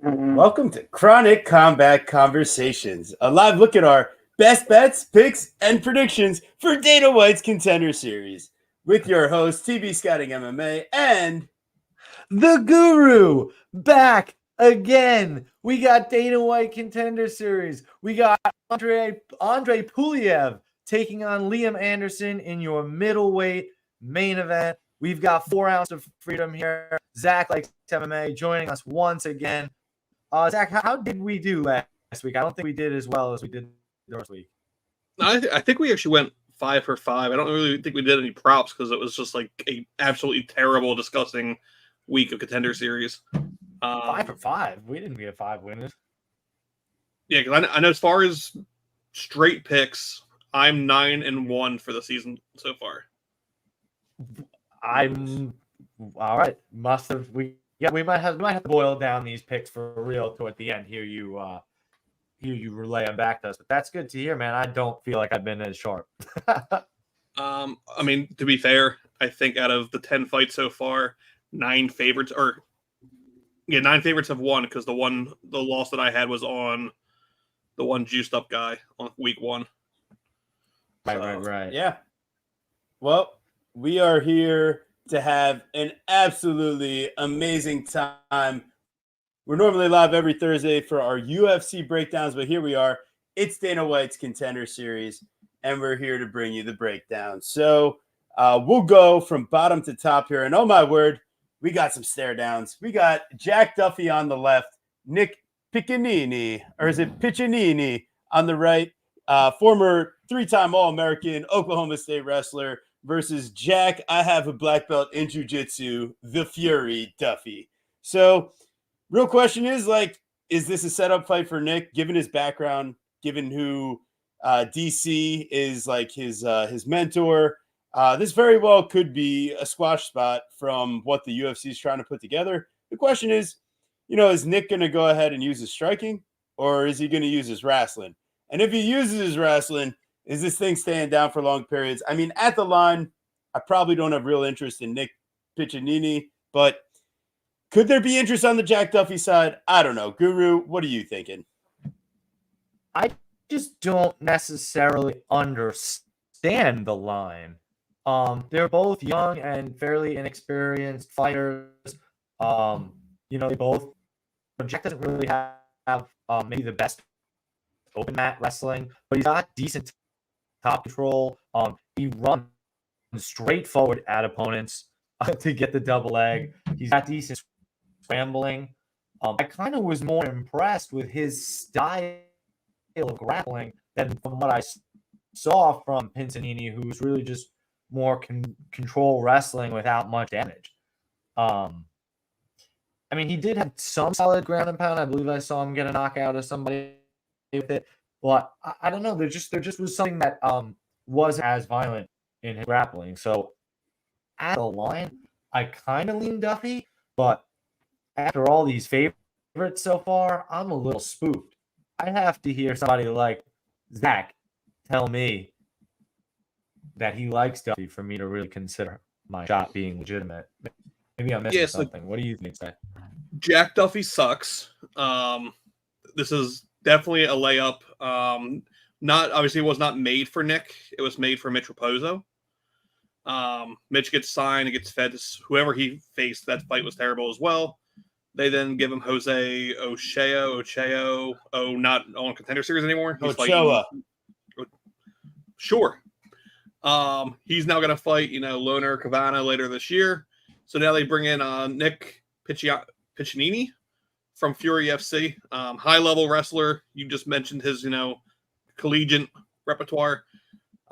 Welcome to Chronic Combat Conversations, a live look at our best bets, picks, and predictions for Dana White's Contender Series. With your host, TB Scouting MMA, and the Guru back again. We got Dana White Contender Series. We got Andre Puliev taking on Liam Anderson in your middleweight main event. We've got 4 ounces of freedom here. Zach likes MMA joining us once again. Zach, how did we do last week? I don't think we did as well as we did last week. I think we actually went 5 for 5. I don't really think we did any props because it was just like a absolutely terrible, disgusting week of Contender Series. 5 for 5. We didn't get 5 winners. Yeah, because I know as far as straight picks, I'm 9-1 for the season so far. I'm all right. We might have to boil down these picks for real toward the end. Here you relay them back to us, but that's good to hear, man. I don't feel like I've been as sharp. I mean, to be fair, I think out of the 10 fights so far, 9 favorites have won because the loss that I had was on the one juiced up guy on week 1. Right. Yeah. Well, we are here to have an absolutely amazing time. We're normally live every Thursday for our UFC breakdowns, but here we are. It's Dana White's Contender Series, and we're here to bring you the breakdown. So we'll go from bottom to top here, and oh my word, we got some stare downs. We got Jack Duffy on the left, Nick Piccinini, or is it Piccinini on the right, former 3-time All-American Oklahoma State wrestler, versus Jack, I have a black belt in jiu-jitsu, the Fury Duffy. So real question is, is this a setup fight for Nick, given his background, given who DC is like his mentor? This very well could be a squash spot from what the UFC is trying to put together. The question is, is Nick going to go ahead and use his striking, or is he going to use his wrestling? And if he uses his wrestling, is this thing staying down for long periods? I mean, at the line, I probably don't have real interest in Nick Piccinini, but could there be interest on the Jack Duffy side? I don't know. Guru, what are you thinking? I just don't necessarily understand the line. They're both young and fairly inexperienced fighters. They both. Jack doesn't really have maybe the best open mat wrestling, but he's got decent top control. He runs straight forward at opponents to get the double leg. He's got decent scrambling. I kind of was more impressed with his style of grappling than from what I saw from Piccinini, who's really just more control wrestling without much damage. I mean, he did have some solid ground and pound. I believe I saw him get a knockout of somebody with it. But I don't know. There just was something that wasn't as violent in his grappling. So at the line, I kind of lean Duffy. But after all these favorites so far, I'm a little spooked. I have to hear somebody like Zach tell me that he likes Duffy for me to really consider my shot being legitimate. Maybe I'm missing something. What do you think, Zach? Jack Duffy sucks. This is definitely a layup. It was not made for Nick. It was made for Mitch Raposo. Mitch gets signed and gets fed to whoever he faced. That fight was terrible as well. They then give him Jose Ochoa, not on Contender Series anymore. He's Ochoa. Sure. He's now going to fight, Loner Cavana later this year. So now they bring in Nick Piccinini from Fury FC, high-level wrestler. You just mentioned his, collegiate repertoire.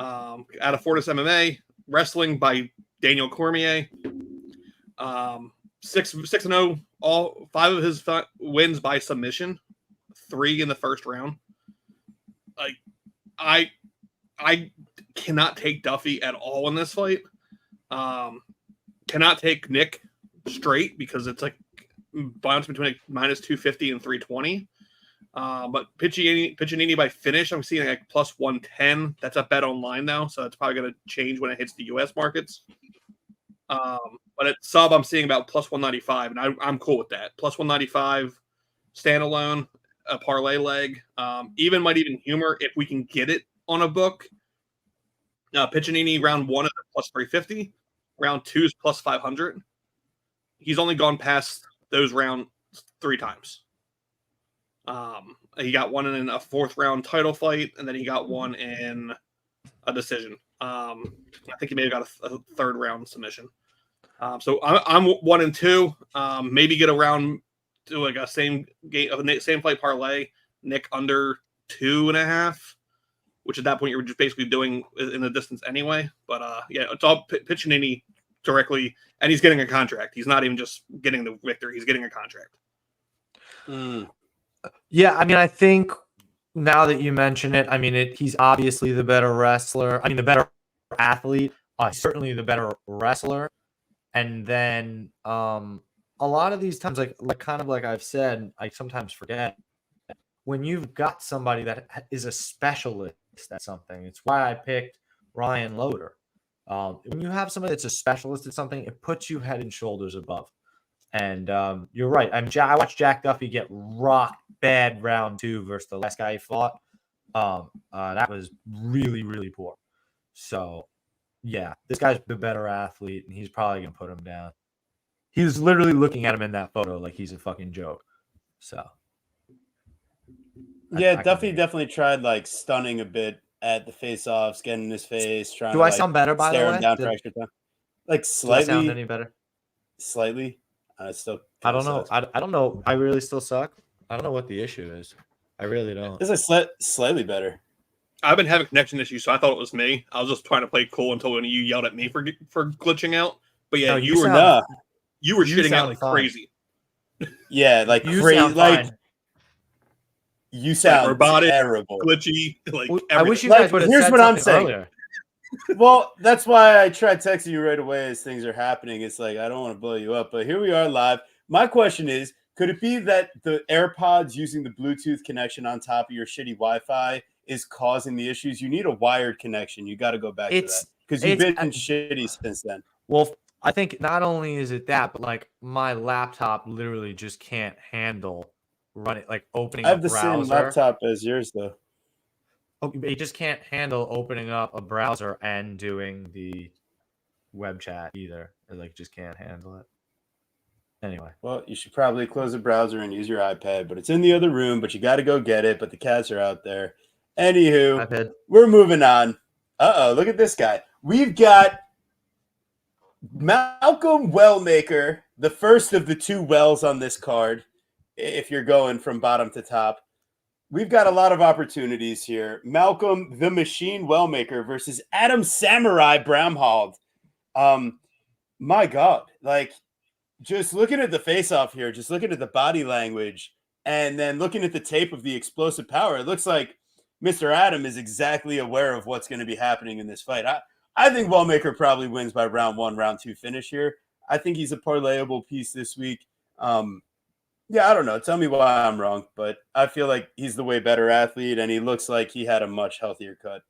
Out of Fortis MMA, wrestling by Daniel Cormier. 6-0, all 5 of his wins by submission, 3 in the first round. I cannot take Duffy at all in this fight. Cannot take Nick straight because it's like balance between minus 250 and 320. But Piccinini by finish, I'm seeing like plus 110. That's a bet online now, so it's probably going to change when it hits the U.S. markets. But at sub, I'm seeing about plus 195, and I'm cool with that. Plus 195 standalone, a parlay leg, might even humor if we can get it on a book. Piccinini round 1 is a plus 350, round 2 is plus 500. He's only gone past those rounds 3 times. He got one in a 4th round title fight, and then he got one in a decision. I think he may have got a 3rd round submission. So I'm 1 and 2. Maybe get around to like a same fight parlay. Nick under 2.5, which at that point you're just basically doing in the distance anyway. But yeah, it's all Piccinini directly, and he's getting a contract. He's not even just getting the victory; he's getting a contract. Yeah, I mean, I think now that you mention it, I mean, he's obviously the better wrestler. I mean, the better athlete. Certainly the better wrestler. And then a lot of these times, like kind of like I've said, I sometimes forget when you've got somebody that is a specialist at something. It's why I picked Ryan Loder. When you have somebody that's a specialist at something, it puts you head and shoulders above. And you're right. I watched Jack Duffy get rocked bad round 2 versus the last guy he fought. That was really, really poor. So, yeah, this guy's the better athlete, and he's probably going to put him down. He was literally looking at him in that photo like he's a fucking joke. So, yeah, Duffy definitely tried like stunning a bit at the face-offs, getting in his face, trying do to I sound better, by the stare way? him down for extra time. Like Do I slightly. sound any better? Slightly. Still I don't know. sucks. I don't know. I really still suck. I don't know what the issue is. I really don't. It's like slightly better. I've been having connection issues, so I thought it was me. I was just trying to play cool until when you yelled at me for glitching out. But yeah, No, you were shitting out like fine. crazy. Yeah, like You crazy. sound Like fine. you sound robotic, terrible. glitchy. Like I wish you Like, guys would have here's said what I'm something saying. earlier. Well, that's why I tried texting you right away as things are happening. It's like I don't want to blow you up, but here we are live. My question is, could it be that the AirPods using the Bluetooth connection on top of your shitty Wi-Fi is causing the issues? You need a wired connection. You got to go back to that because you've been shitty since then. Well, I think not only is it that, but like my laptop literally just can't handle running, like opening I have a the browser. same laptop as yours, though. It just can't handle opening up a browser and doing the web chat either. It like just can't handle it. Anyway. Well, you should probably close the browser and use your iPad, but it's in the other room, but you got to go get it, but the cats are out there. Anywho, iPad. We're moving on. Uh-oh, look at this guy. We've got Malcolm Wellmaker, the first of the 2 Wells on this card, if you're going from bottom to top. We've got a lot of opportunities here. Malcolm the Machine Wellmaker versus Adam Samurai Bramhald. My God, like, just looking at the face-off here, just looking at the body language, and then looking at the tape of the explosive power, it looks like Mr. Adam is exactly aware of what's going to be happening in this fight. I think Wellmaker probably wins by round 1, round 2 finish here. I think he's a parlayable piece this week. Yeah, I don't know. Tell me why I'm wrong, but I feel like he's the way better athlete, and he looks like he had a much healthier cut.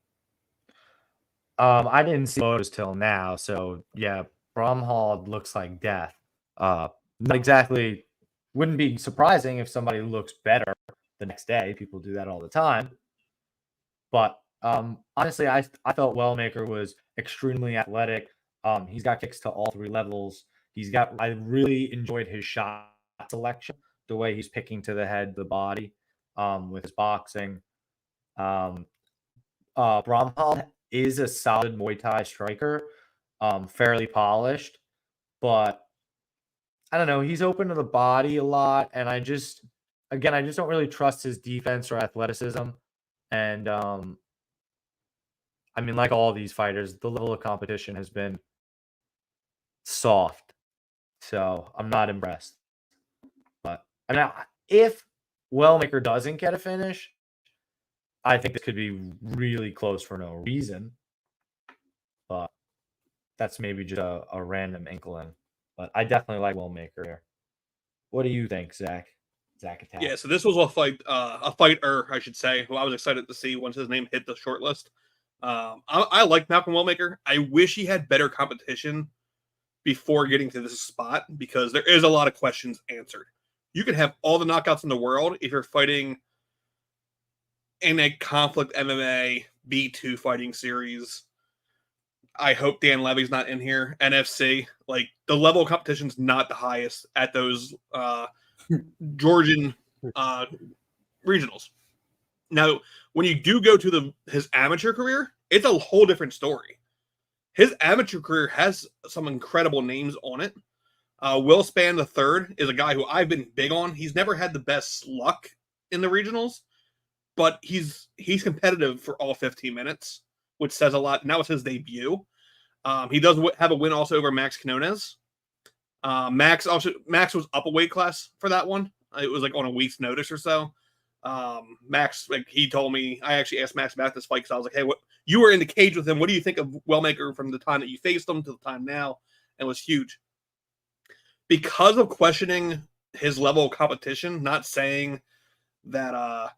I didn't see photos till now, so yeah, Bramhald looks like death. Not exactly. Wouldn't be surprising if somebody looks better the next day. People do that all the time. But honestly, I felt Wellmaker was extremely athletic. He's got kicks to all 3 levels. I really enjoyed his shot selection, the way he's picking to the head, the body, with his boxing. Bramhald is a solid Muay Thai striker, fairly polished, but I don't know. He's open to the body a lot, and I just don't really trust his defense or athleticism. And I mean, like all these fighters, the level of competition has been soft, so I'm not impressed. But I mean, if Wellmaker doesn't get a finish, I think this could be really close for no reason. But that's maybe just a random inkling. But I definitely like Wellmaker here. What do you think, Zach? Zach Attack. Yeah, so this was a fighter, I should say, who I was excited to see once his name hit the short list. I like Malcolm Wellmaker. I wish he had better competition before getting to this spot because there is a lot of questions answered. You can have all the knockouts in the world if you're fighting in a Conflict MMA B2 fighting series. I hope Dan Levy's not in here. NFC, like the level of competition's not the highest at those Georgian regionals. Now, when you do go to his amateur career, it's a whole different story. His amateur career has some incredible names on it. Will Spann III is a guy who I've been big on. He's never had the best luck in the regionals, but he's competitive for all 15 minutes, which says a lot. Now it's his debut. He does have a win also over Max Quinones. Max was up a weight class for that one. It was like on a week's notice or so. Max, like he told me, I actually asked Max about this fight because I was like, hey, what you were in the cage with him. What do you think of Wellmaker from the time that you faced him to the time now? And it was huge. Because of questioning his level of competition, not saying that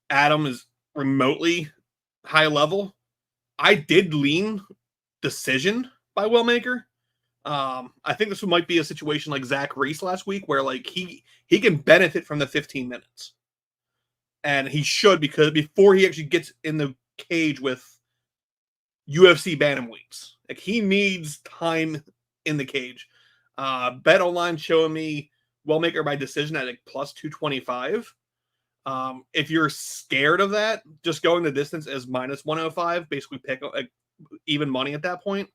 Adam is remotely high level, I did lean decision by Wellmaker. I think this might be a situation like Zach Reese last week where like he can benefit from the 15 minutes. And he should, because before he actually gets in the cage with UFC bantamweights, like he needs time in the cage. Bet online showing me Wellmaker by decision at like plus 225. If you're scared of that, just going the distance as minus 105, basically pick like even money at that point.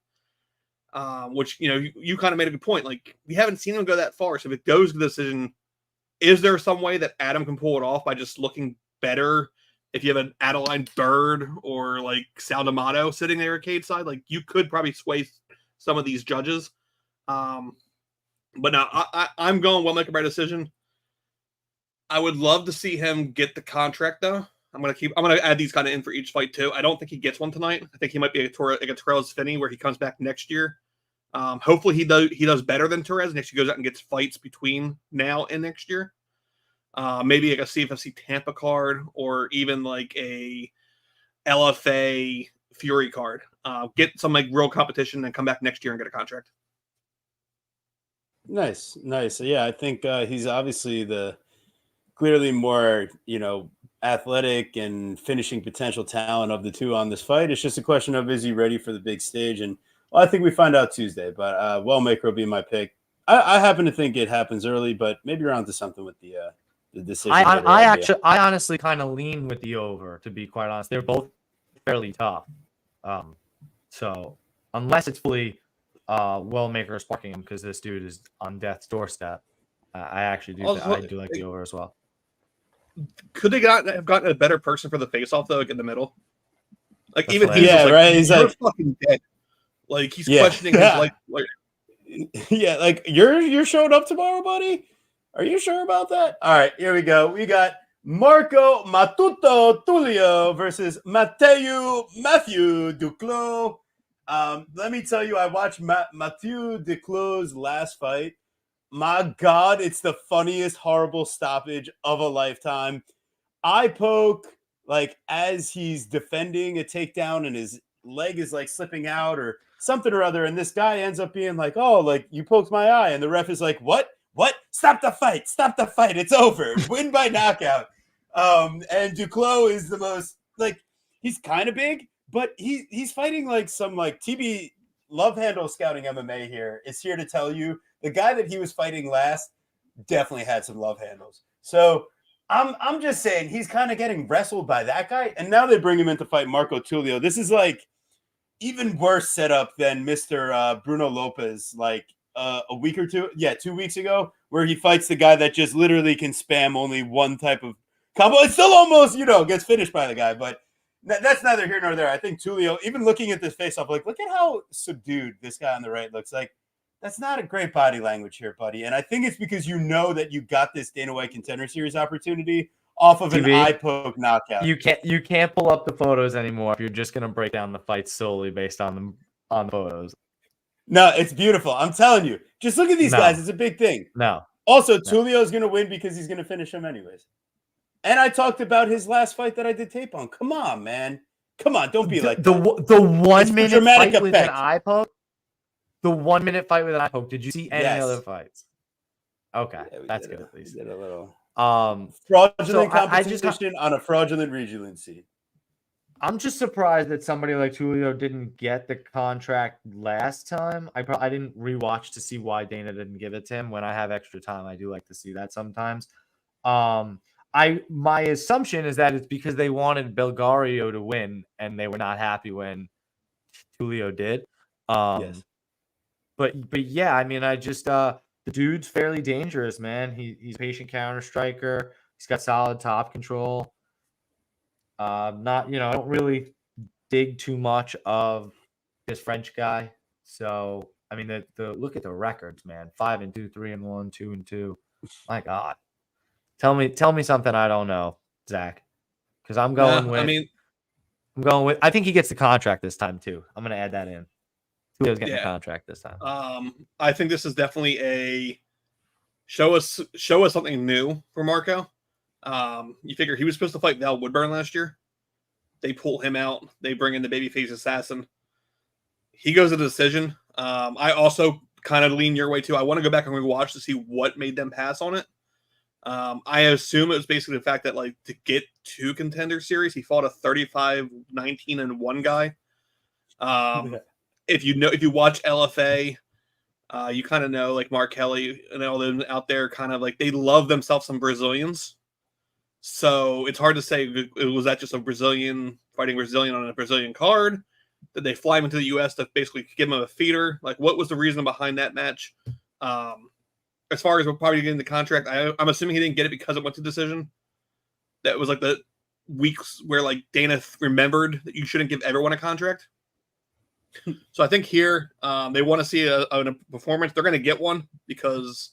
Which, you know, you kind of made a good point. Like, we haven't seen him go that far. So if it goes to the decision, is there some way that Adam can pull it off by just looking better? If you have an Adeline Bird or like Sal D'Amato sitting there at cage side, like you could probably sway some of these judges. But now I'm going Wellmaker by decision. I would love to see him get the contract though. I'm gonna add these kind of in for each fight too. I don't think he gets one tonight. I think he might be like a Torres Finney where he comes back next year. Hopefully he does better than Torres and actually goes out and gets fights between now and next year. Maybe like a CFFC Tampa card or even like a LFA Fury card. Get some like real competition and come back next year and get a contract. Nice. Yeah, I think he's obviously the clearly more, athletic and finishing potential talent of the two on this fight. It's just a question of, is he ready for the big stage? And I think we find out Tuesday, but Wellmaker will be my pick. I happen to think it happens early, but maybe you're onto something with the decision. I honestly kind of lean with the over, to be quite honest. They're both fairly tough. So unless it's fully Wellmaker sparking him because this dude is on death's doorstep, I actually do. I do like the over as well. Could they have gotten a better person for the face-off though, like in the middle? Like The even flag. he's Yeah, like, right. He's you're like fucking dead. Like he's questioning his life. Like, yeah, like you're showing up tomorrow, buddy. Are you sure about that? All right, here we go. We got Marco Matuto Tulio versus Matthew Duclos. Let me tell you, I watched Matthew Duclos' last fight. My God, it's the funniest, horrible stoppage of a lifetime. Eye poke, like as he's defending a takedown and his leg is like slipping out or something or other. And this guy ends up being like, oh, like you poked my eye. And the ref is like, what? Stop the fight. It's over. Win by knockout. And Duclos is the most, like, he's kind of big, but he's fighting like some like TB Love Handle Scouting MMA here is here to tell you the guy that he was fighting last definitely had some love handles. So I'm just saying he's kind of getting wrestled by that guy. And now they bring him in to fight Marco Tulio. This is like even worse setup than Mr. Bruno Lopez, like a week or two. Yeah, 2 weeks ago, where he fights the guy that just literally can spam only one type of combo. It still almost, gets finished by the guy, but that's neither here nor there. I think Tulio, even looking at this face-off, like, look at how subdued this guy on the right looks. Like, that's not a great body language here, buddy. And I think it's because you know that you got this Dana White Contender Series opportunity off of an eye poke knockout. You can't pull up the photos anymore if you're just gonna break down the fight solely based on the photos. No, it's beautiful. I'm telling you. Just look at these guys. It's a big thing. No. Also, Tulio is going to win because he's going to finish him anyways. And I talked about his last fight that I did tape on. Come on, man. Come on. Don't be like the 1 minute fight with an effect. eye poke. The 1 minute fight with an eye poke. Did you see any other fights? Okay, Yeah, we that's did good at least. We did a little So fraudulent I just competition on a fraudulent vigilancy. I'm just surprised that somebody like Tulio didn't get the contract last time. I didn't rewatch to see why Dana didn't give it to him. When I have extra time, I do like to see that sometimes. My assumption is that it's because they wanted Belgario to win and they were not happy when Tulio did. Yes. But yeah, I mean, I just the dude's fairly dangerous, man. He's a patient counter striker. He's got solid top control. Not I don't really dig too much of this French guy. So I mean, the look at the records, man. 5-2, 3-1, 2-2. My God, tell me something I don't know, Zach. Because I'm going I mean, with. I think he gets the contract this time too. I'm gonna add that in. Tulio's getting the yeah. contract this time. I think this is definitely a show us something new for Marco. You figure he was supposed to fight Val Woodburn last year. They pull him out. They bring in the babyface assassin. He goes to the decision. I also kind of lean your way too. I want to go back and rewatch to see what made them pass on it. I assume it was basically the fact that like to get to Contender Series, he fought a 35-19-1 guy. If you watch LFA, you kind of know like Mark Kelly and all them out there, kind of like they love themselves some Brazilians. So it's hard to say, was that just a Brazilian fighting Brazilian on a Brazilian card? Did they fly him into the U.S. to basically give him a feeder? Like, what was the reason behind that match? As far as we're probably getting the contract, I'm assuming he didn't get it because it went to decision. That was like the weeks where like Dana remembered that you shouldn't give everyone a contract. So I think here they want to see a performance. They're going to get one because,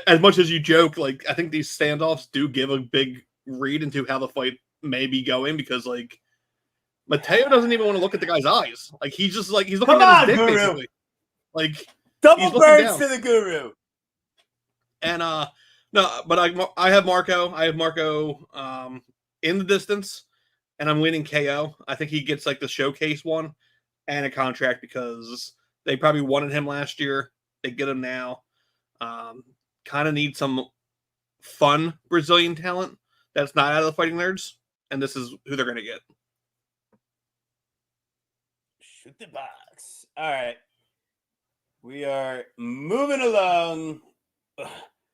as much as you joke, like I think these standoffs do give a big read into how the fight may be going because like Mateo doesn't even want to look at the guy's eyes. Like he's just like he's looking at his dick Guru. basically. Like Double birds to the Guru. And no, but I have Marco. I have Marco in the distance, and I'm leaning KO. I think he gets like the showcase one and a contract because they probably wanted him last year. They get him now. Kind of need some fun Brazilian talent that's not out of the fighting nerds, and this is who they're going to get. Shoot the box. All right. We are moving along.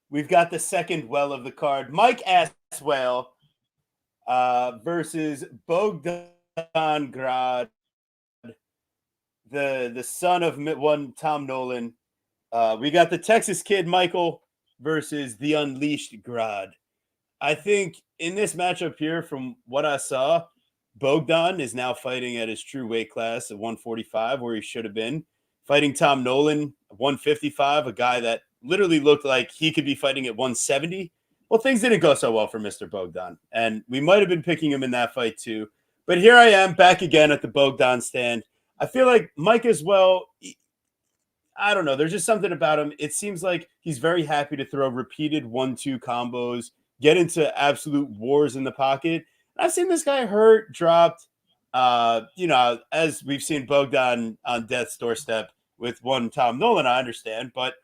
We've got the second well of the card. Mike Aswell versus Bogdan Grad, the son of one Tom Nolan. We got the Texas kid, Michael, versus the Unleashed Grad. I think in this matchup here, from what I saw, Bogdan is now fighting at his true weight class at 145, where he should have been. Fighting Tom Nolan, 155, a guy that literally looked like he could be fighting at 170. Well, things didn't go so well for Mr. Bogdan, and we might have been picking him in that fight too. But here I am back again at the Bogdan stand. I feel like Mike as well, I don't know. There's just something about him. It seems like he's very happy to throw repeated 1-2 combos, get into absolute wars in the pocket. I've seen this guy hurt, dropped, as we've seen Bogdan on death's doorstep with one Tom Nolan, I understand. But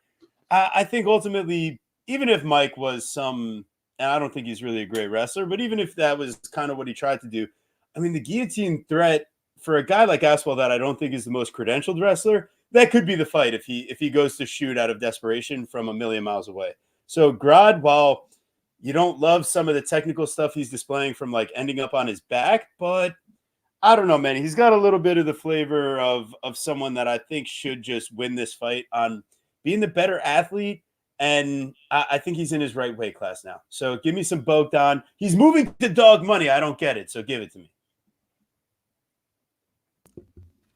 I think ultimately, even if Mike was and I don't think he's really a great wrestler, but even if that was kind of what he tried to do, I mean, the guillotine threat for a guy like Aswell that I don't think is the most credentialed wrestler, that could be the fight if he goes to shoot out of desperation from a million miles away. So Grad, while you don't love some of the technical stuff he's displaying from like ending up on his back, but I don't know, man. He's got a little bit of the flavor of someone that I think should just win this fight on being the better athlete. And I think he's in his right weight class now. So give me some Bogdan. He's moving to dog money. I don't get it. So give it to me.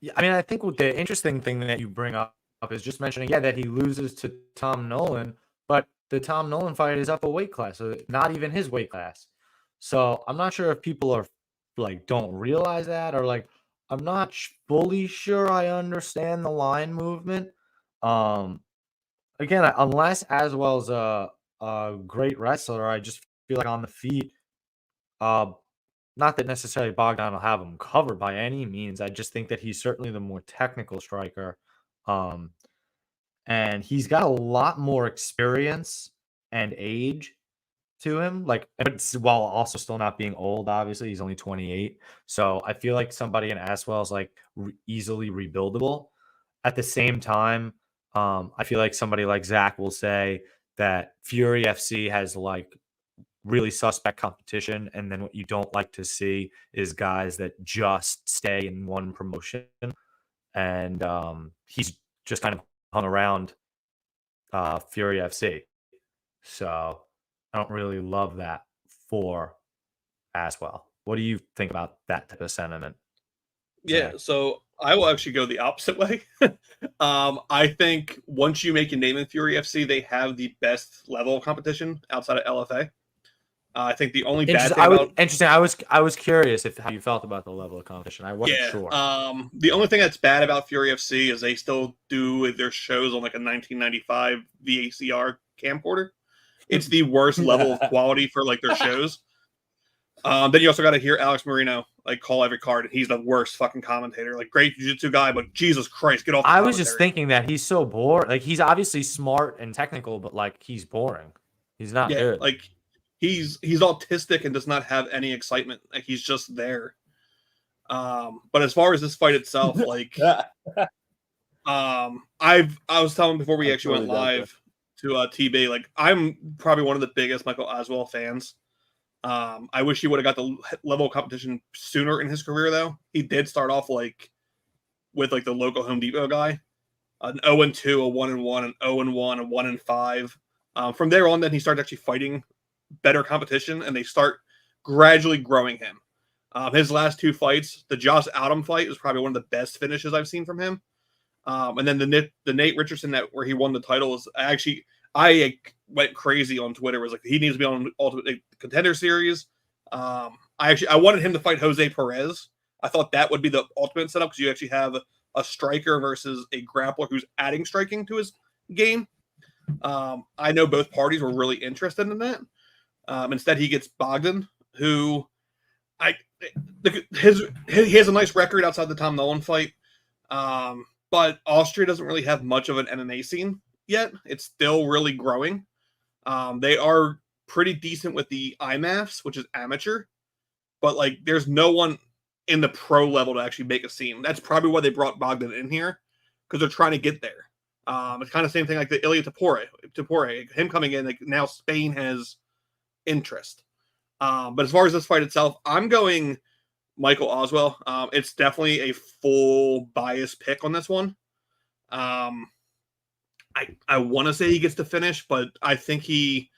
Yeah, I mean, I think what the interesting thing that you bring up is just mentioning, that he loses to Tom Nolan, but the Tom Nolan fight is up a weight class, so not even his weight class. So I'm not sure if people are like don't realize that, or like I'm not fully sure I understand the line movement. Again, unless Aswell's a great wrestler, I just feel like on the feet, not that necessarily Bogdan will have him covered by any means. I just think that he's certainly the more technical striker. and he's got a lot more experience and age to him, like, while also still not being old. Obviously, he's only 28, so I feel like somebody in Aswell is like easily rebuildable. At the same time, I feel like somebody like Zach will say that Fury FC has like really suspect competition, and then what you don't like to see is guys that just stay in one promotion, and he's just kind of hung around Fury FC, so I don't really love that for Aswell. What do you think about that type of sentiment, Yeah, Zach? so I will actually go the opposite way. I think once you make your name in Fury FC, they have the best level of competition outside of LFA. I think the only bad thing about Interesting. I was curious if how you felt about the level of competition. I wasn't yeah, sure. the only thing that's bad about Fury FC is they still do their shows on like a 1995 VACR camcorder. It's the worst level of quality for like their shows. Then you also got to hear Alex Marino like call every card, and he's the worst fucking commentator. Like great jiu-jitsu guy, but Jesus Christ, get off the I commentary. was just thinking that he's so bored. Like, he's obviously smart and technical, but like he's boring. He's not good. Like he's autistic and does not have any excitement. Like he's just there. But as far as this fight itself, like I was telling before we actually went live to TB, like I'm probably one of the biggest Michael Aswell fans. I wish he would have got the level of competition sooner in his career, though. He did start off like with like the local Home Depot guy, an 0-2, a 1-1, an 0-1, a 1-5. From there on, then he started actually fighting better competition, and they start gradually growing him. His last two fights, the Josh Adam fight, was probably one of the best finishes I've seen from him. And then the Nate Richardson where he won the title is actually. I went crazy on Twitter. Was like he needs to be on Ultimate Contender Series. I wanted him to fight Jose Perez. I thought that would be the ultimate setup because you actually have a striker versus a grappler who's adding striking to his game. I know both parties were really interested in that. Instead, he gets Bogdan, who he has a nice record outside the Tom Nolan fight, but Austria doesn't really have much of an MMA scene yet. It's still really growing. They are pretty decent with the IMAFs, which is amateur, but like there's no one in the pro level to actually make a scene. That's probably why they brought Bogdan in here, because they're trying to get there. It's kind of the same thing like the Ilya Tapore, him coming in, like now Spain has interest. But as far as this fight itself, I'm going Michael Aswell. It's definitely a full bias pick on this one. I want to say he gets to finish, but I think he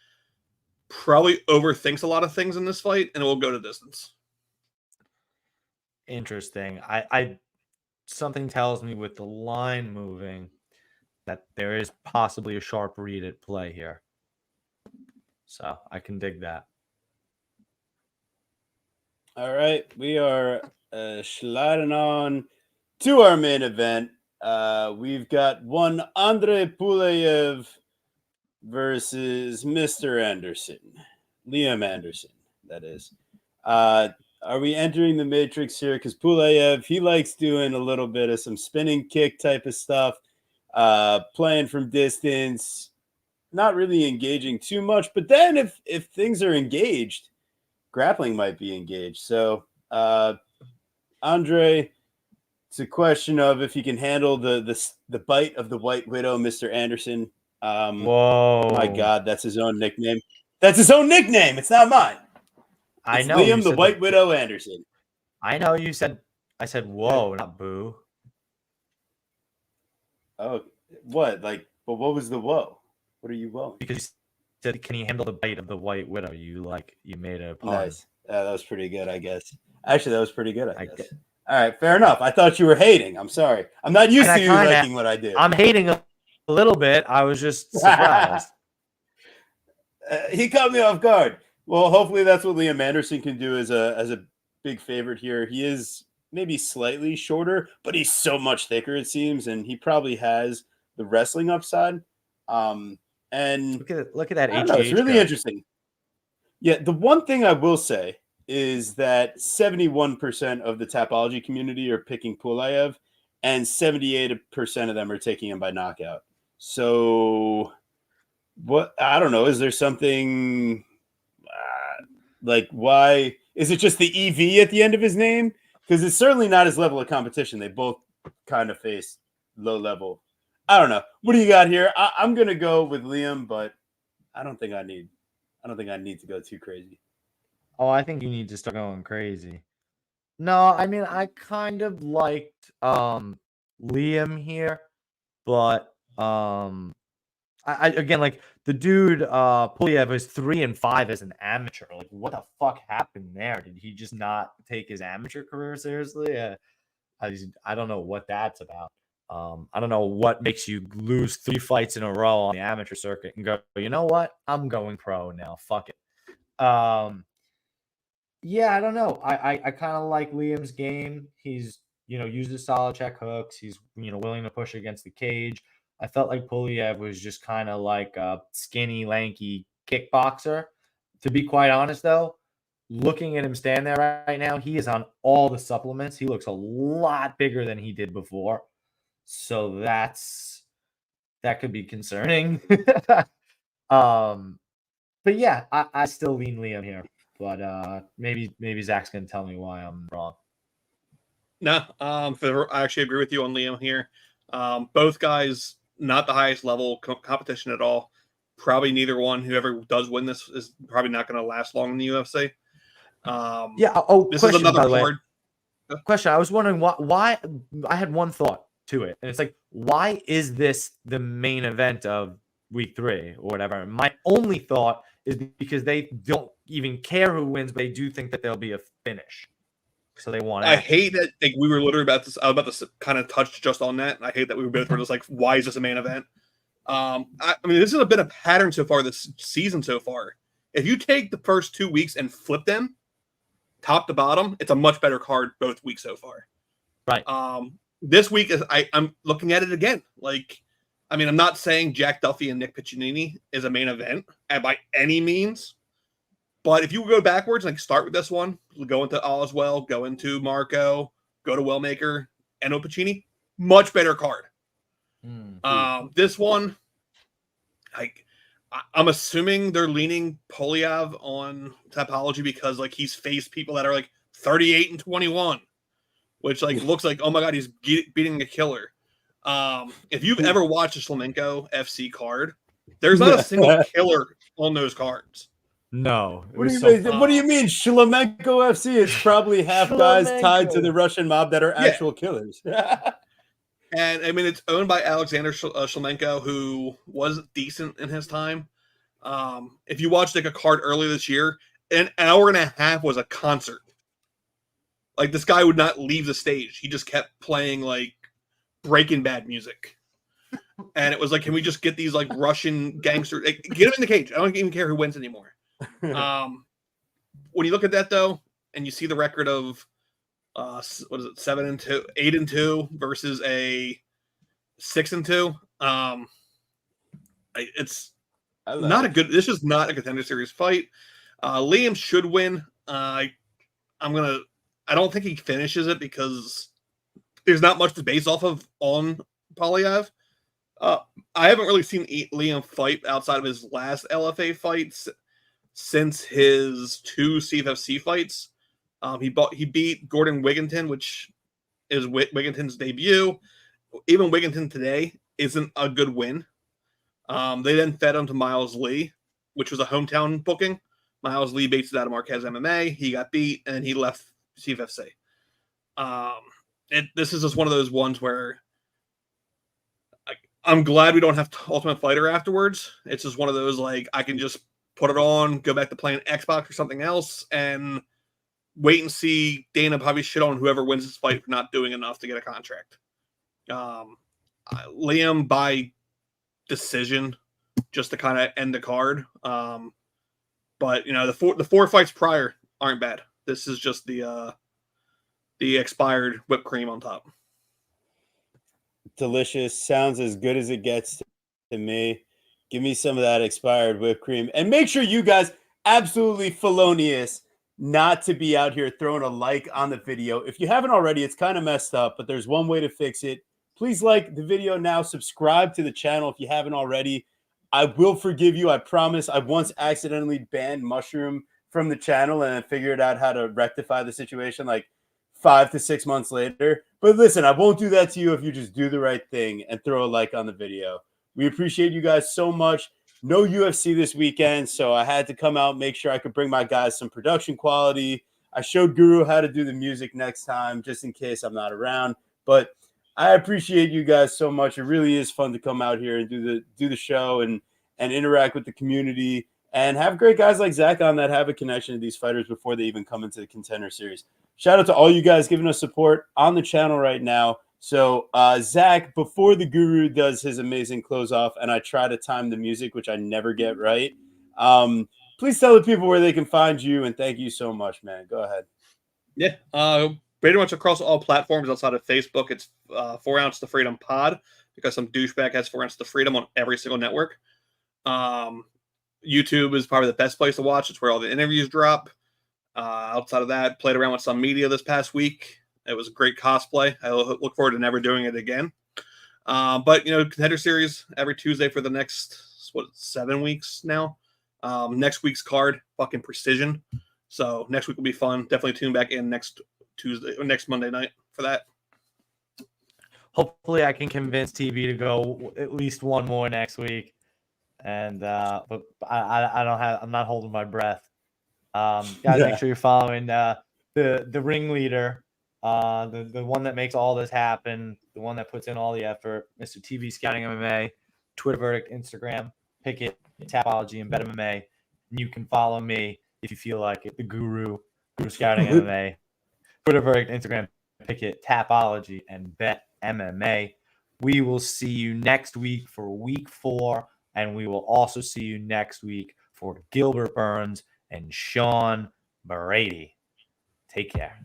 probably overthinks a lot of things in this fight, and it will go to distance. Interesting. I something tells me with the line moving that there is possibly a sharp read at play here. So I can dig that. All right, we are sliding on to our main event. We've got one Andrei Puleyev versus Mr. Anderson, Liam Anderson, that is. Are we entering the matrix here? Because Puleyev, he likes doing a little bit of some spinning kick type of stuff, playing from distance, not really engaging too much. But then if things are engaged, grappling might be engaged. So, Andre, it's a question of if he can handle the bite of the White Widow, Mr. Anderson. Whoa. My God, that's his own nickname. That's his own nickname. It's not mine. I It's know. Liam the White Widow Anderson. I know you said, I said, whoa, not boo. Oh, what? Like, but what was the whoa? What are you whoa? Because you said, can you handle the bite of the White Widow? You made a pun. Nice. That was pretty good, I guess. Actually, that was pretty good, I guess. All right, fair enough. I thought you were hating. I'm sorry. I'm not used to you liking what I do. I'm hating a little bit. I was just surprised. He caught me off guard. Well, hopefully that's what Liam Anderson can do as a big favorite here. He is maybe slightly shorter, but he's so much thicker, it seems, and he probably has the wrestling upside. And look at that. I don't know, it's really interesting. Yeah, the one thing I will say is that 71% of the Tapology community are picking Puleyev, and 78% of them are taking him by knockout. So what? I don't know. Is there something like why is it just the EV at the end of his name? Because it's certainly not his level of competition. They both kind of face low level. I don't know. What do you got here? I'm gonna go with Liam, but I don't think I need to go too crazy. Oh, I think you need to start going crazy. No, I mean I kind of liked Liam here, but I again like the dude Puliev is 3-5 as an amateur. Like what the fuck happened there? Did he just not take his amateur career seriously? I don't know what that's about. I don't know what makes you lose 3 fights in a row on the amateur circuit and go, you know what? I'm going pro now. Fuck it. Yeah, I don't know. I kind of like Liam's game. He's, uses solid check hooks. He's, willing to push against the cage. I felt like Puliev was just kind of like a skinny, lanky kickboxer. To be quite honest, though, looking at him stand there right now, he is on all the supplements. He looks a lot bigger than he did before. So that could be concerning. But yeah, I still lean Liam here. But maybe Zach's gonna tell me why I'm wrong. No, I actually agree with you on Liam here. Both guys, not the highest level competition at all. Probably neither one. Whoever does win this is probably not going to last long in the UFC. Yeah. Oh, this question, is another by the way. card. Question. I was wondering why I had one thought to it, and it's like, why is this the main event of week 3 or whatever? My only thought is because they don't even care who wins, but they do think that there'll be a finish. So they want I hate that we were literally about this. I was about to kind of touch just on that. And I hate that we both were just like, why is this a main event? I mean, this has been a pattern so far this season so far. If you take the first 2 weeks and flip them top to bottom, it's a much better card both weeks so far. Right. This week is I'm looking at it again. Like, I mean, I'm not saying Jack Duffy and Nick Piccinini is a main event by any means. But if you go backwards, like start with this one, go into Aswell, go into Marco, go to Wellmaker, Eno Pacini, much better card. This one, I'm assuming they're leaning Polyev on Topology because like he's faced people that are like 38-21, which like looks like, oh my god, he's beating a killer. If you've ever watched a Shlemenko FC card, there's not a single killer on those cards. No. What do you mean? Shlemenko FC is probably half guys tied to the Russian mob that are actual killers. And I mean, it's owned by Alexander Shlemenko, who was decent in his time. If you watched like a card earlier this year, an hour and a half was a concert. Like this guy would not leave the stage. He just kept playing like Breaking Bad music. And it was like, can we just get these like Russian gangsters? Like, get him in the cage. I don't even care who wins anymore. When you look at that though, and you see the record of what is it, 7-2, 8-2 versus a 6-2, it's not a good. This is not a Contender Series fight. Liam should win. I don't think he finishes it because there's not much to base off of on Polyev. I haven't really seen Liam fight outside of his last LFA fights since his 2 CFFC fights. He beat Gordon Wigginton, which is Wigginton's debut. Even Wigginton today isn't a good win. They then fed him to Miles Lee, which was a hometown booking. Miles Lee beats it out of Marquez MMA. He got beat, and he left CFFC. This is just one of those ones where I'm glad we don't have Ultimate Fighter afterwards. It's just one of those, like, I can just put it on, go back to playing Xbox or something else, and wait and see Dana probably shit on whoever wins this fight for not doing enough to get a contract. Liam by decision, just to kind of end the card. But, you know, the four fights prior aren't bad. This is just the expired whipped cream on top. Delicious. Sounds as good as it gets to me. Give me some of that expired whipped cream. And make sure you guys, absolutely felonious, not to be out here throwing a like on the video. If you haven't already, it's kind of messed up, but there's one way to fix it. Please like the video now. Subscribe to the channel if you haven't already. I will forgive you. I promise. I once accidentally banned Mushroom from the channel and I figured out how to rectify the situation like 5 to 6 months later. But listen, I won't do that to you if you just do the right thing and throw a like on the video. We appreciate you guys so much. No UFC this weekend, so I had to come out, make sure I could bring my guys some production quality. I showed Guru how to do the music next time, just in case I'm not around. But I appreciate you guys so much. It really is fun to come out here and do the show and interact with the community and have great guys like Zach on that have a connection to these fighters before they even come into the Contender Series. Shout out to all you guys giving us support on the channel right now. So, Zach, before the Guru does his amazing close off, and I try to time the music, which I never get right, please tell the people where they can find you, and thank you so much, man. Go ahead. Yeah, pretty much across all platforms outside of Facebook, it's 4 Ounce to Freedom Pod, because some douchebag has 4 Ounce to Freedom on every single network. YouTube is probably the best place to watch. It's where all the interviews drop. Outside of that, played around with some media this past week. It was a great cosplay. I look forward to never doing it again. But, Contender Series every Tuesday for the next, 7 weeks now. Next week's card, fucking precision. So next week will be fun. Definitely tune back in next Tuesday or next Monday night for that. Hopefully I can convince TV to go at least one more next week. And but I'm not holding my breath. Guys, make sure you're following the ringleader, the one that makes all this happen, the one that puts in all the effort, Mr. TV Scouting MMA, Twitter Verdict, Instagram, Pickett, Tapology, and Bet MMA. And you can follow me if you feel like it, the Guru Scouting MMA, Twitter Verdict, Instagram, Pickett, Tapology, and Bet MMA. We will see you next week for week 4, and we will also see you next week for Gilbert Burns and Sean Brady. Take care.